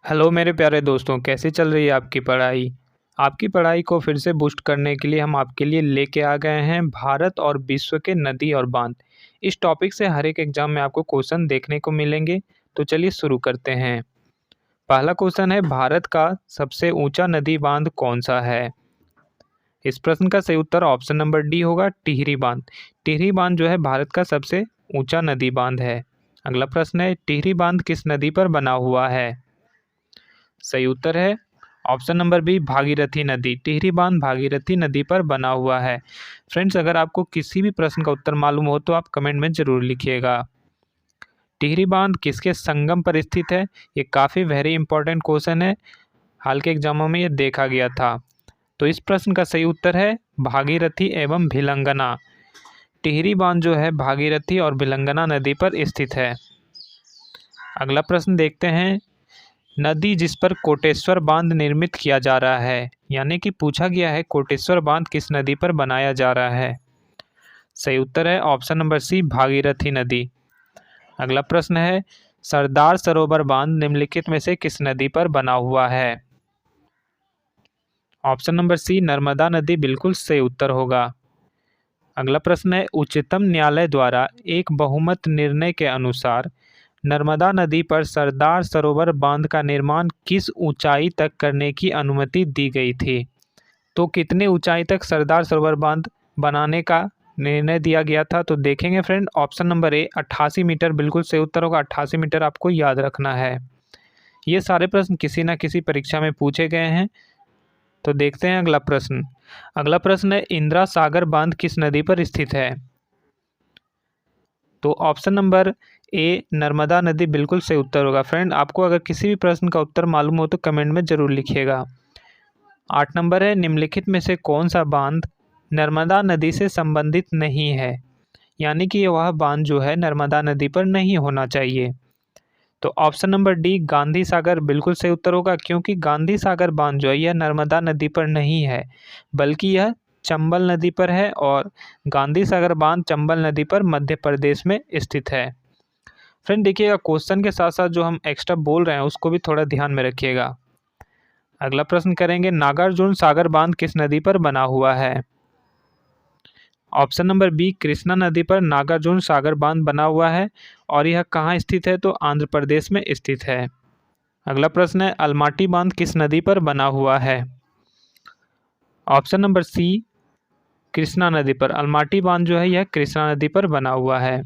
Hello मेरे प्यारे दोस्तों, कैसे चल रही है आपकी पढ़ाई। आपकी पढ़ाई को फिर से बूस्ट करने के लिए हम आपके लिए लेके आ गए हैं भारत और विश्व के नदी और बांध। इस टॉपिक से हर एक एग्जाम में आपको क्वेश्चन देखने को मिलेंगे। तो चलिए शुरू करते हैं। पहला क्वेश्चन है, भारत का सबसे ऊंचा नदी बांध कौन सा है। इस प्रश्न का सही उत्तर ऑप्शन नंबर डी होगा, टिहरी बांध। टिहरी बांध जो है भारत का सबसे ऊंचा नदी बांध है। अगला प्रश्न है, टिहरी बांध किस नदी पर बना हुआ है। सही उत्तर है ऑप्शन नंबर बी, भागीरथी नदी। टिहरी बांध भागीरथी नदी पर बना हुआ है। फ्रेंड्स, अगर आपको किसी भी प्रश्न का उत्तर मालूम हो तो आप कमेंट में ज़रूर लिखिएगा। टिहरी बांध किसके संगम पर स्थित है। ये काफ़ी वेरी इंपॉर्टेंट क्वेश्चन है, हाल के एग्जामों में ये देखा गया था। तो इस प्रश्न का सही उत्तर है भागीरथी एवं भिलंगना। टिहरी बांध जो है भागीरथी और भिलंगना नदी पर स्थित है। अगला प्रश्न देखते हैं, नदी जिस पर कोटेश्वर बांध निर्मित किया जा रहा है, यानी कि पूछा गया है कोटेश्वर बांध किस नदी पर बनाया जा रहा है। सही उत्तर है ऑप्शन नंबर सी, भागीरथी नदी। अगला प्रश्न है, सरदार सरोवर बांध निम्नलिखित में से किस नदी पर बना हुआ है। ऑप्शन नंबर सी, नर्मदा नदी बिल्कुल सही उत्तर होगा। अगला प्रश्न है, उच्चतम न्यायालय द्वारा एक बहुमत निर्णय के अनुसार नर्मदा नदी पर सरदार सरोवर बांध का निर्माण किस ऊंचाई तक करने की अनुमति दी गई थी। तो कितने ऊंचाई तक सरदार सरोवर बांध बनाने का निर्णय दिया गया था। तो देखेंगे friend, option number A 88 metre बिल्कुल सही उत्तर होगा। 88 मीटर आपको याद रखना है। ये सारे प्रश्न किसी न किसी परीक्षा में पूछे गए हैं। तो देखते हैं अगला प्रश्न। अगला प्रश्न है, इंदिरा सागर बांध किस नदी पर स्थित है। तो ऑप्शन नंबर ए, नर्मदा नदी बिल्कुल सही उत्तर होगा। फ्रेंड, आपको अगर किसी भी प्रश्न का उत्तर मालूम हो तो कमेंट में ज़रूर लिखिएगा। 8 नंबर है, निम्नलिखित में से कौन सा बांध नर्मदा नदी से संबंधित नहीं है, यानी कि वह बांध जो है नर्मदा नदी पर नहीं होना चाहिए। तो option number D, Gandhi Sagar बिल्कुल सही उत्तर होगा, क्योंकि गांधी सागर बांध जो है यह नर्मदा नदी पर नहीं है, बल्कि यह चंबल नदी पर है और गांधी सागर बांध चंबल नदी पर मध्य प्रदेश में स्थित है। फ्रेंड देखिएगा, क्वेश्चन के साथ साथ जो हम एक्स्ट्रा बोल रहे हैं उसको भी थोड़ा ध्यान में रखिएगा। अगला प्रश्न करेंगे, नागार्जुन सागर बांध किस नदी पर बना हुआ है। ऑप्शन नंबर बी, कृष्णा नदी पर नागार्जुन सागर बांध बना हुआ है और यह कहाँ स्थित है। तो आंध्र प्रदेश में स्थित है। अगला प्रश्न है, अलमाटी बांध किस नदी पर बना हुआ है। ऑप्शन नंबर सी, कृष्णा नदी पर। अलमाटी बांध जो है यह कृष्णा नदी पर बना हुआ है।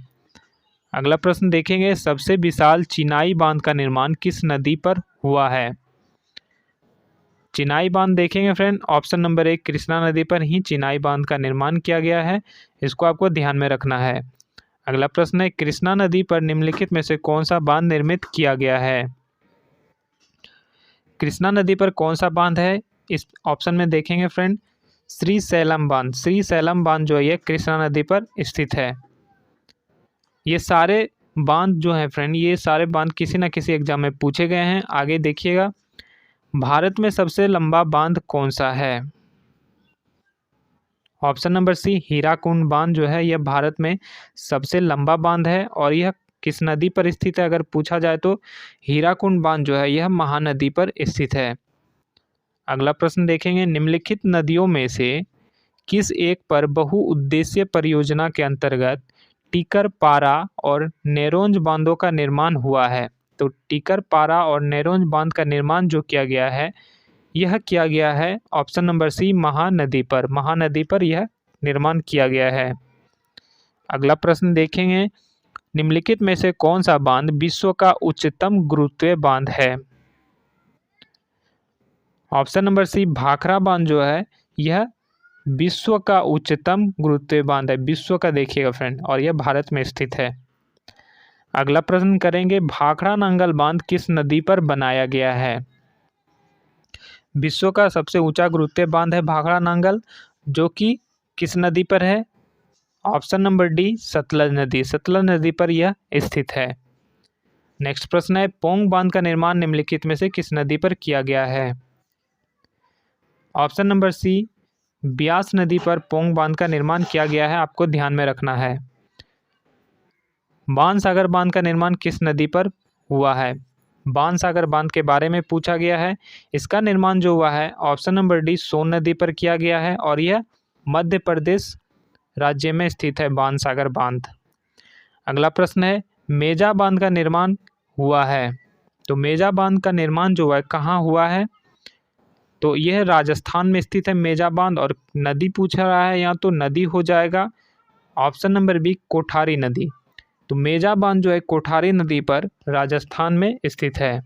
अगला प्रश्न देखेंगे, सबसे विशाल चिनाई बांध का निर्माण किस नदी पर हुआ है। चिनाई बांध देखेंगे फ्रेंड, ऑप्शन नंबर एक, कृष्णा नदी पर ही चिनाई बांध का निर्माण किया गया है। इसको आपको ध्यान में रखना है। अगला प्रश्न है, कृष्णा नदी पर निम्नलिखित में से कौन सा बांध निर्मित किया गया है। कृष्णा नदी पर कौन सा बांध है, इस ऑप्शन में देखेंगे फ्रेंड, श्रीशैलम बांध। श्रीशैलम बांध जो है ये कृष्णा नदी पर स्थित है। ये सारे बांध जो हैं फ्रेंड, ये सारे बांध किसी न किसी एग्जाम में पूछे गए हैं। आगे देखिएगा, भारत में सबसे लंबा बांध कौन सा है। ऑप्शन नंबर सी, हीराकुंड बांध जो है यह भारत में सबसे लंबा बांध है और यह किस नदी पर स्थित है। अगर पूछा जाए तो हीराकुंड बांध जो है यह महानदी पर स्थित है। अगला प्रश्न देखेंगे, निम्नलिखित नदियों में से किस एक पर बहुउद्देशीय परियोजना के अंतर्गत टीकर पारा और नेरोंज बांधों का निर्माण हुआ है। तो टीकर पारा और नेरोंज बांध का निर्माण जो किया गया है यह किया गया है ऑप्शन नंबर सी, महानदी पर। महानदी पर यह निर्माण किया गया है। अगला प्रश्न देखेंगे, निम्नलिखित में से कौन सा बांध विश्व का उच्चतम गुरुत्वीय बांध है। ऑप्शन नंबर सी, भाखड़ा बांध जो है यह विश्व का उच्चतम गुरुत्वीय बांध है। विश्व का देखिएगा फ्रेंड, और यह भारत में स्थित है। अगला प्रश्न करेंगे, भाखड़ा नांगल बांध किस नदी पर बनाया गया है। विश्व का सबसे ऊंचा गुरुत्वीय बांध है भाखड़ा नांगल, जो कि किस नदी पर है। ऑप्शन नंबर डी, सतलज नदी। सतलज नदी पर यह स्थित है। नेक्स्ट प्रश्न है, पोंग बांध का निर्माण निम्नलिखित में से किस नदी पर किया गया है। ऑप्शन नंबर सी, ब्यास नदी पर पोंग बांध का निर्माण किया गया है। आपको ध्यान में रखना है। बाणसागर बांध का निर्माण किस नदी पर हुआ है। बाणसागर बांध के बारे में पूछा गया है। इसका निर्माण जो हुआ है ऑप्शन नंबर डी सोन नदी पर किया गया है और यह मध्य प्रदेश राज्य में स्थित है बाणसागर बांध। अगला प्रश्न है मेजा बांध का निर्माण हुआ है। तो मेजा बांध का निर्माण जो है कहाँ हुआ है? तो यह राजस्थान में स्थित है मेजा बांध। और नदी पूछ रहा है, यहाँ तो नदी हो जाएगा ऑप्शन नंबर बी कोठारी नदी। तो मेजा बांध जो है कोठारी नदी पर राजस्थान में स्थित है।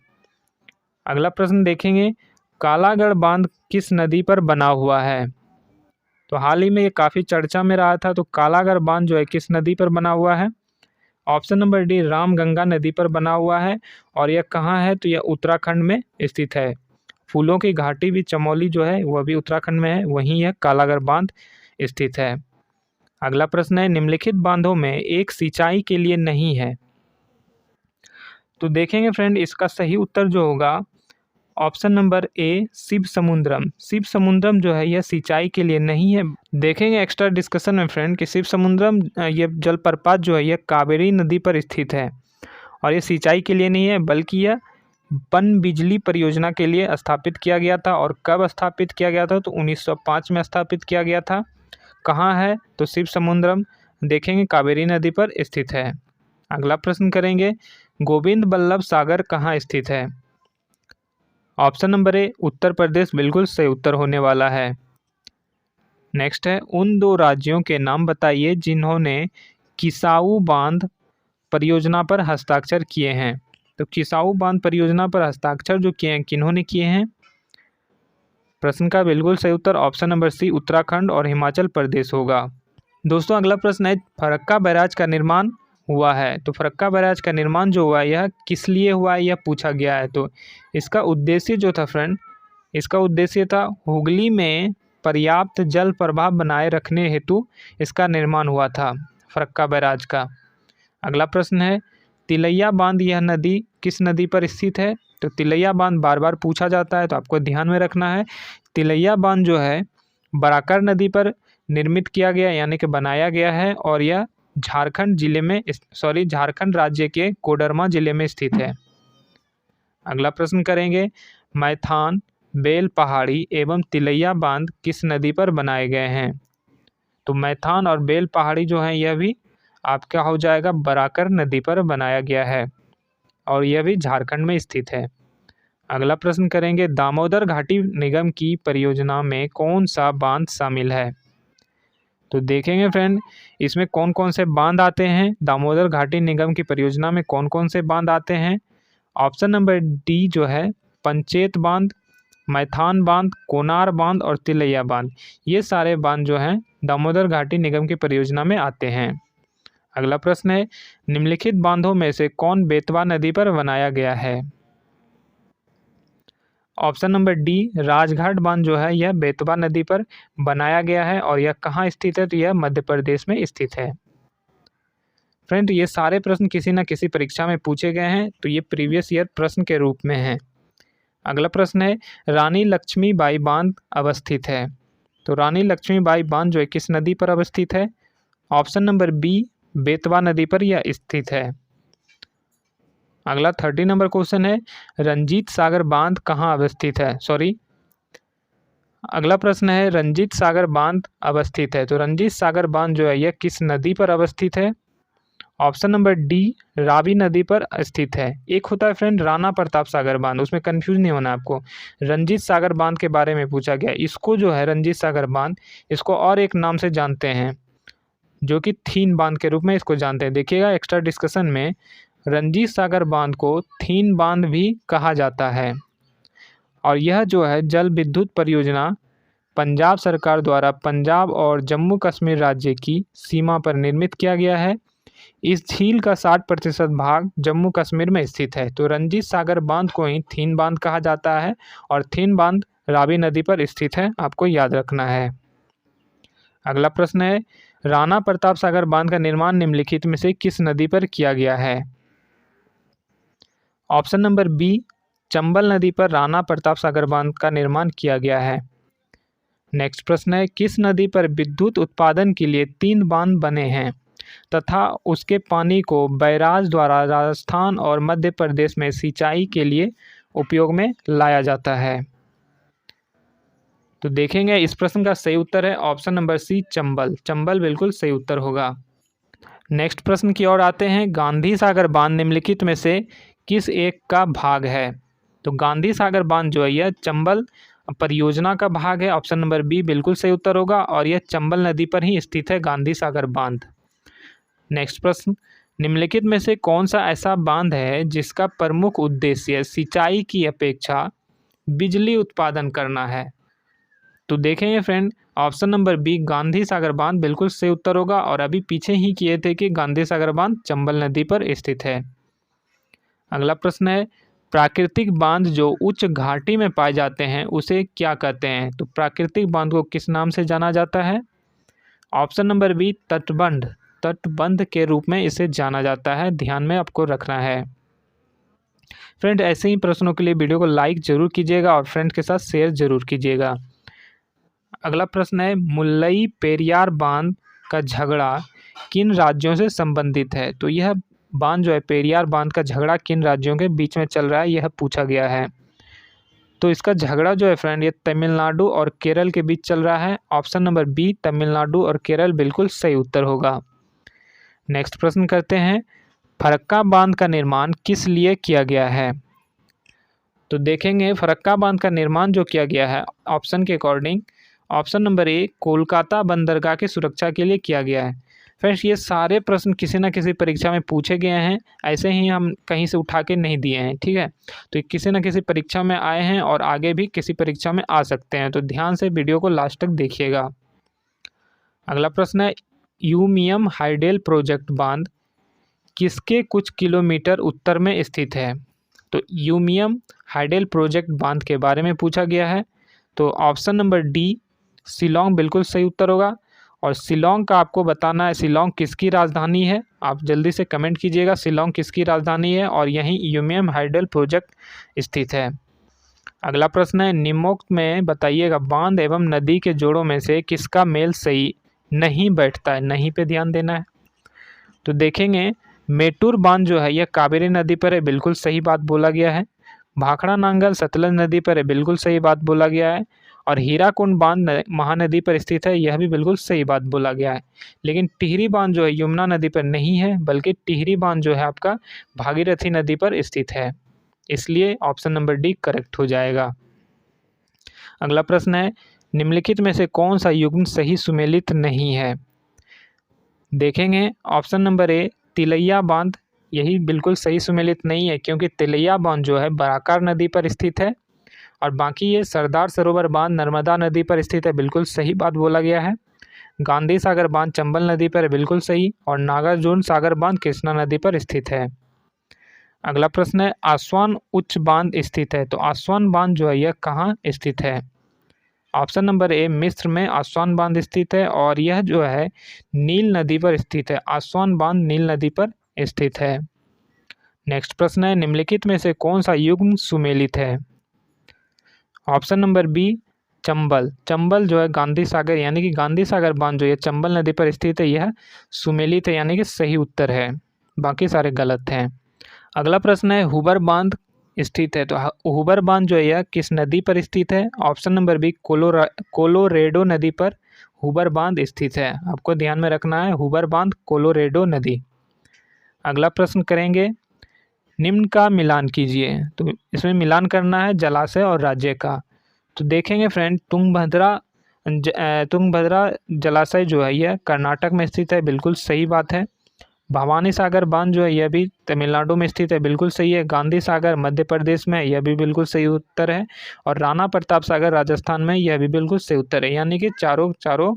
अगला प्रश्न देखेंगे कालागढ़ बांध किस नदी पर बना हुआ है? तो हाल ही में ये काफ़ी चर्चा में रहा था। तो कालागढ़ बांध जो है किस नदी पर बना हुआ है? ऑप्शन नंबर डी रामगंगा नदी पर बना हुआ है। और यह कहाँ है? तो यह उत्तराखंड में स्थित है। फूलों की घाटी भी चमोली जो है वह भी उत्तराखंड में है, वहीं यह कालागढ़ बांध स्थित है। अगला प्रश्न है निम्नलिखित बांधों में एक सिंचाई के लिए नहीं है। तो देखेंगे फ्रेंड इसका सही उत्तर जो होगा ऑप्शन नंबर ए शिव समुद्रम। शिव समुद्रम जो है यह सिंचाई के लिए नहीं है। देखेंगे एक्स्ट्रा डिस्कशन में फ्रेंड कि शिव समुद्रम यह जलप्रपात जो है यह कावेरी नदी पर स्थित है और यह सिंचाई के लिए नहीं है बल्कि यह पन बिजली परियोजना के लिए स्थापित किया गया था। और कब स्थापित किया गया था? तो 1905 में स्थापित किया गया था। कहाँ है? तो शिव समुद्रम देखेंगे कावेरी नदी पर स्थित है। अगला प्रश्न करेंगे गोविंद बल्लभ सागर कहाँ स्थित है? ऑप्शन नंबर ए उत्तर प्रदेश बिल्कुल सही उत्तर होने वाला है। नेक्स्ट है उन दो राज्यों के नाम बताइए जिन्होंने किसाऊ बांध परियोजना पर हस्ताक्षर किए हैं। तो किसाऊ बांध परियोजना पर हस्ताक्षर जो किए हैं किन्होंने किए हैं? प्रश्न का बिल्कुल सही उत्तर ऑप्शन नंबर सी उत्तराखंड और हिमाचल प्रदेश होगा। दोस्तों अगला प्रश्न है फरक्का बैराज का निर्माण हुआ है। तो फरक्का बैराज का निर्माण जो हुआ है यह किस लिए हुआ है यह पूछा गया है। तो इसका उद्देश्य जो था फ्रेंड, इसका उद्देश्य था हुगली में पर्याप्त जल प्रवाह बनाए रखने हेतु इसका निर्माण हुआ था फरक्का बैराज का। अगला प्रश्न है तिलैया बांध यह नदी किस नदी पर स्थित है? तो तिलैया बांध बार बार पूछा जाता है तो आपको ध्यान में रखना है। तिलैया बांध जो है बराकर नदी पर निर्मित किया गया यानी कि बनाया गया है और यह झारखंड राज्य के कोडरमा जिले में स्थित है। अगला प्रश्न करेंगे मैथान बेल पहाड़ी एवं तिलैया बांध किस नदी पर बनाए गए हैं? तो मैथान और बेल पहाड़ी जो है यह भी आपका हो जाएगा बराकर नदी पर बनाया गया है और यह भी झारखंड में स्थित है। अगला प्रश्न करेंगे दामोदर घाटी निगम की परियोजना में कौन सा बांध शामिल है? तो देखेंगे फ्रेंड इसमें कौन कौन से बांध आते हैं। दामोदर घाटी निगम की परियोजना में कौन कौन से बांध आते हैं? ऑप्शन नंबर डी जो है पंचेत बांध, मैथान बांध, कोनार बांध और तिलैया बांध, ये सारे बांध जो हैं दामोदर घाटी निगम की परियोजना में आते हैं। अगला प्रश्न है निम्नलिखित बांधों में से कौन बेतवा नदी पर बनाया गया है? ऑप्शन नंबर डी राजघाट बांध जो है यह बेतवा नदी पर बनाया गया है और यह कहाँ स्थित है? तो यह मध्य प्रदेश में स्थित है। फ्रेंड ये सारे प्रश्न किसी न किसी परीक्षा में पूछे गए हैं तो ये प्रीवियस ईयर प्रश्न के रूप में है। अगला प्रश्न है रानी लक्ष्मीबाई बांध अवस्थित है। तो रानी लक्ष्मीबाई बांध जो है किस नदी पर अवस्थित है? ऑप्शन नंबर बी बेतवा नदी पर यह स्थित है। अगला 30 नंबर क्वेश्चन है रंजीत सागर बांध कहाँ अवस्थित है? अगला प्रश्न है रंजीत सागर बांध अवस्थित है। तो रंजीत सागर बांध जो है यह किस नदी पर अवस्थित है? ऑप्शन नंबर डी रावी नदी पर स्थित है। एक होता है फ्रेंड राणा प्रताप सागर बांध, उसमें कंफ्यूज नहीं होना आपको। रंजीत सागर बांध के बारे में पूछा गया। इसको जो है रंजीत सागर बांध इसको और एक नाम से जानते हैं जो कि थीन बांध के रूप में इसको जानते हैं। देखिएगा एक्स्ट्रा डिस्कशन में रंजीत सागर बांध को थीन बांध भी कहा जाता है और यह जो है जल विद्युत परियोजना पंजाब सरकार द्वारा पंजाब और जम्मू कश्मीर राज्य की सीमा पर निर्मित किया गया है। इस झील का 60% भाग जम्मू कश्मीर में स्थित है। तो रंजीत सागर बांध को ही थीन बांध कहा जाता है और थीन बांध रावी नदी पर स्थित है, आपको याद रखना है। अगला प्रश्न है राणा प्रताप सागर बांध का निर्माण निम्नलिखित में से किस नदी पर किया गया है? ऑप्शन नंबर बी चंबल नदी पर राणा प्रताप सागर बांध का निर्माण किया गया है। नेक्स्ट प्रश्न है किस नदी पर विद्युत उत्पादन के लिए 3 बांध बने हैं? तथा उसके पानी को बैराज द्वारा राजस्थान और मध्य प्रदेश में सिंचाई के लिए उपयोग में लाया जाता है। तो देखेंगे इस प्रश्न का सही उत्तर है option number C Chambal. Chambal बिल्कुल सही उत्तर होगा। नेक्स्ट प्रश्न की ओर आते हैं। गांधी सागर बांध निम्नलिखित में से किस एक का भाग है? तो गांधी सागर बांध जो है यह चंबल परियोजना का भाग है। ऑप्शन नंबर बी बिल्कुल सही उत्तर होगा और यह चंबल नदी पर ही स्थित है गांधी सागर बांध। नेक्स्ट प्रश्न, निम्नलिखित में से कौन सा ऐसा बांध है जिसका प्रमुख उद्देश्य सिंचाई की अपेक्षा बिजली उत्पादन करना है? तो देखेंगे friend, option number B Gandhi Sagar बांध बिल्कुल सही उत्तर होगा और अभी पीछे ही किए थे कि गांधी सागर बांध चंबल नदी पर स्थित है। अगला प्रश्न है, प्राकृतिक बांध जो उच्च घाटी में पाए जाते हैं उसे क्या कहते हैं? तो प्राकृतिक बांध को किस नाम से जाना जाता है? ऑप्शन नंबर बी तटबंध। तटबंध के रूप में इसे जाना जाता है, ध्यान में आपको रखना है। फ्रेंड ऐसे ही प्रश्नों के लिए वीडियो को लाइक जरूर कीजिएगा और फ्रेंड के साथ शेयर जरूर कीजिएगा। अगला प्रश्न है, मुल्लई पेरियार बांध का झगड़ा किन राज्यों से संबंधित है? तो यह बांध जो है पेरियार बांध का झगड़ा किन राज्यों के बीच में चल रहा है यह पूछा गया है। तो इसका झगड़ा जो है फ्रेंड ये तमिलनाडु और केरल के बीच चल रहा है। ऑप्शन नंबर बी तमिलनाडु और केरल बिल्कुल सही उत्तर होगा। नेक्स्ट प्रश्न करते हैं, फरक्का बांध का निर्माण किस लिए किया गया है? तो देखेंगे फरक्का बांध का निर्माण जो किया गया है ऑप्शन के अकॉर्डिंग, ऑप्शन नंबर ए कोलकाता बंदरगाह की सुरक्षा के लिए किया गया है। फ्रेंड्स ये सारे प्रश्न किसी न किसी परीक्षा में पूछे गए हैं, ऐसे ही हम कहीं से उठा के नहीं दिए हैं, ठीक है। तो किसी न किसी परीक्षा में आए हैं और आगे भी किसी परीक्षा में आ सकते हैं, तो ध्यान से वीडियो को लास्ट तक देखिएगा। अगला प्रश्न है, यूमियम हाइडेल प्रोजेक्ट बांध किसके कुछ किलोमीटर उत्तर में स्थित है? तो यूमियम हाइडेल प्रोजेक्ट बांध के बारे में पूछा गया है। तो ऑप्शन नंबर डी शिलोंग बिल्कुल सही उत्तर होगा। और शिलोंग का आपको बताना है शिलोंग किसकी राजधानी है, आप जल्दी से कमेंट कीजिएगा शिलोंग किसकी राजधानी है और यहीं यूमियम हाइडल प्रोजेक्ट स्थित है। अगला प्रश्न है, निम्नोक्त में बताइएगा बांध एवं नदी के जोड़ों में से किसका मेल सही नहीं बैठता है? नहीं पे ध्यान देना है। तो देखेंगे मेटूर बांध जो है यह कावेरी नदी पर है, बिल्कुल सही बात बोला गया है। भाखड़ा नांगल सतलज नदी पर है, बिल्कुल सही बात बोला गया है। और हीराकुंड बांध महानदी पर स्थित है, यह भी बिल्कुल सही बात बोला गया है। लेकिन टिहरी बांध जो है यमुना नदी पर नहीं है, बल्कि टिहरी बांध जो है आपका भागीरथी नदी पर स्थित है, इसलिए ऑप्शन नंबर डी करेक्ट हो जाएगा। अगला प्रश्न है, निम्नलिखित में से कौन सा युग्म सही सुमेलित नहीं है? देखेंगे ऑप्शन नंबर ए तिलैया बांध, यही बिल्कुल सही सुमेलित नहीं है क्योंकि तिलैया बांध जो है बराकार नदी पर स्थित है। और बाकी ये सरदार सरोवर बांध नर्मदा नदी पर स्थित है, बिल्कुल सही बात बोला गया है। गांधी सागर बांध चंबल नदी पर है, बिल्कुल सही। और नागार्जुन सागर बांध कृष्णा नदी पर स्थित है। अगला प्रश्न है, आसवान उच्च बांध स्थित है। तो आसवान बांध जो है यह कहाँ स्थित है? ऑप्शन नंबर ए मिस्र में आसवान बांध स्थित है और यह जो है नील नदी पर स्थित है। आसवान बांध नील नदी पर स्थित है। नेक्स्ट प्रश्न है, निम्नलिखित में से कौन सा युग्म सुमेलित है? Option number B Chambal. Chambal जो है गांधी सागर यानी कि गांधी सागर बांध जो है चंबल नदी पर स्थित है, यह सुमेलित है यानी कि सही उत्तर है, बाकी सारे गलत हैं। अगला प्रश्न है, हुबर बांध स्थित है। तो हुबर बांध जो है यह किस नदी पर स्थित है? ऑप्शन नंबर बी कोलोरेडो नदी पर हुबर बांध स्थित है, आपको ध्यान में रखना है हुबर बांध कोलोरेडो नदी। अगला प्रश्न करेंगे, निम्न का मिलान कीजिए। तो इसमें मिलान करना है जलाशय और राज्य का। तो देखेंगे फ्रेंड तुंगभद्रा जलाशय जो है यह कर्नाटक में स्थित है, बिल्कुल सही बात है। भवानी सागर बांध जो है यह भी तमिलनाडु में स्थित है, बिल्कुल सही है। गांधी सागर मध्य प्रदेश में, यह भी बिल्कुल सही उत्तर है। और राणा प्रताप सागर राजस्थान में, यह भी बिल्कुल सही उत्तर है, यानी कि चारों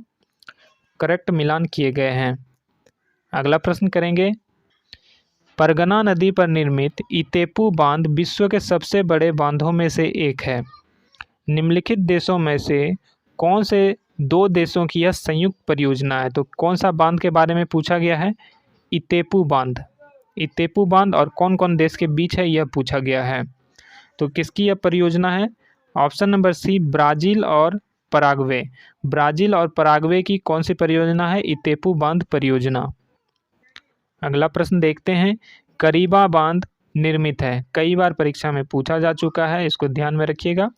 करेक्ट मिलान किए गए हैं। अगला प्रश्न करेंगे, परगना नदी पर निर्मित इतेपू बांध विश्व के सबसे बड़े बांधों में से एक है। निम्नलिखित देशों में से कौन से दो देशों की यह संयुक्त परियोजना है? तो कौन सा बांध के बारे में पूछा गया है? इतेपू बांध। इतेपू बांध और कौन कौन देश के बीच है यह पूछा गया है। तो किसकी यह परियोजना है? ऑप्शन नंबर सी ब्राज़ील और पराग्वे। ब्राज़ील और पराग्वे की कौन सी परियोजना है? इतेपू बांध परियोजना। अगला प्रश्न देखते हैं, करीबा बांध निर्मित है। कई बार परीक्षा में पूछा जा चुका है, इसको ध्यान में रखिएगा,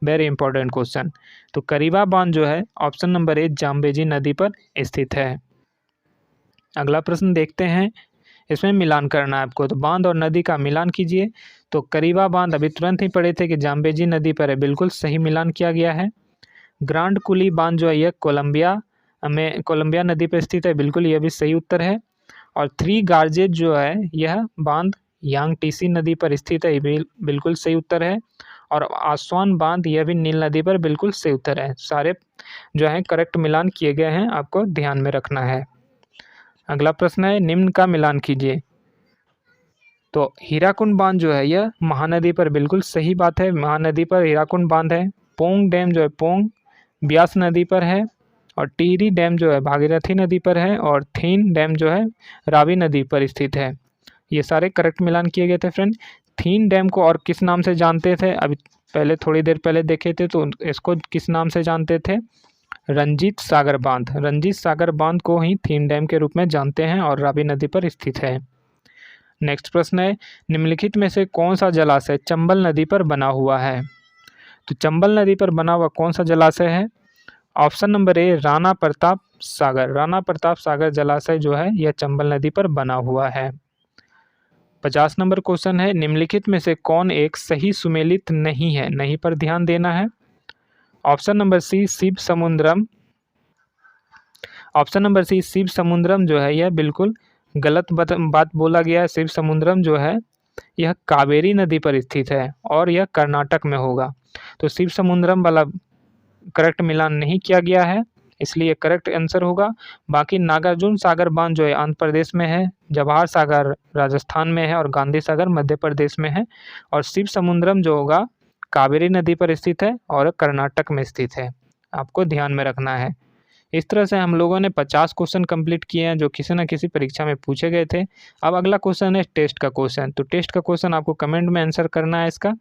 वेरी इंपॉर्टेंट क्वेश्चन। तो करीबा बांध जो है ऑप्शन नंबर ए जाम्बेजी नदी पर स्थित है। अगला प्रश्न देखते हैं, इसमें मिलान करना है आपको, तो बांध और नदी का मिलान कीजिए। तो करीबा बांध अभी तुरंत ही पढ़े थे कि जाम्बेजी नदी पर है, बिल्कुल सही मिलान किया गया है। ग्रांड कुली बांध जो है यह कोलंबिया नदी पर स्थित है, बिल्कुल यह भी सही उत्तर है। और थ्री गार्जेज जो है यह बांध यांगटीसी नदी पर स्थित है, ये बिल्कुल सही उत्तर है। और आसवान बांध यह भी नील नदी पर, बिल्कुल सही उत्तर है। सारे जो है करेक्ट मिलान किए गए हैं, आपको ध्यान में रखना है। अगला प्रश्न है, निम्न का मिलान कीजिए। तो हीराकुंड बांध जो है यह महानदी पर, बिल्कुल सही बात है, महानदी पर हीराकुंड बांध है। पोंग डैम जो है पोंग ब्यास नदी पर है। और टिहरी डैम जो है भागीरथी नदी पर है। और थीन डैम जो है रावी नदी पर स्थित है। ये सारे करेक्ट मिलान किए गए थे फ्रेंड। थीन डैम को और किस नाम से जानते थे, अभी पहले थोड़ी देर पहले देखे थे, तो इसको किस नाम से जानते थे, रंजीत सागर बांध। रंजीत सागर बांध को ही थीन डैम के रूप में जानते हैं और रावी नदी पर स्थित है। नेक्स्ट प्रश्न है, निम्नलिखित में से कौन सा जलाशय चंबल नदी पर बना हुआ है। तो चंबल नदी पर बना हुआ कौन सा जलाशय है, option number A Rana Pratap Sagar. Rana Pratap Sagar जलाशय जो है यह चंबल नदी पर बना हुआ है। 50 नंबर क्वेश्चन है, निम्नलिखित में से कौन एक सही सुमेलित नहीं है, नहीं पर ध्यान देना है। ऑप्शन नंबर सी शिव समुद्रम। ऑप्शन नंबर सी शिव समुद्रम जो है यह बिल्कुल गलत बात बोला गया है। शिव समुद्रम जो है यह कावेरी नदी पर स्थित है और यह कर्नाटक में होगा। तो शिव समुद्रम वाला करेक्ट मिलान नहीं किया गया है, इसलिए करेक्ट आंसर होगा। बाकी नागार्जुन सागर बांध जो है आंध्र प्रदेश में है, जवाहर सागर राजस्थान में है और गांधी सागर मध्य प्रदेश में है। और शिव समुद्रम जो होगा कावेरी नदी पर स्थित है और कर्नाटक में स्थित है, आपको ध्यान में रखना है। इस तरह से हम लोगों ने 50 क्वेश्चन कंप्लीट किए हैं जो किसी न किसी परीक्षा में पूछे गए थे। अब अगला क्वेश्चन है टेस्ट का क्वेश्चन। तो टेस्ट का क्वेश्चन आपको कमेंट में आंसर करना है इसका,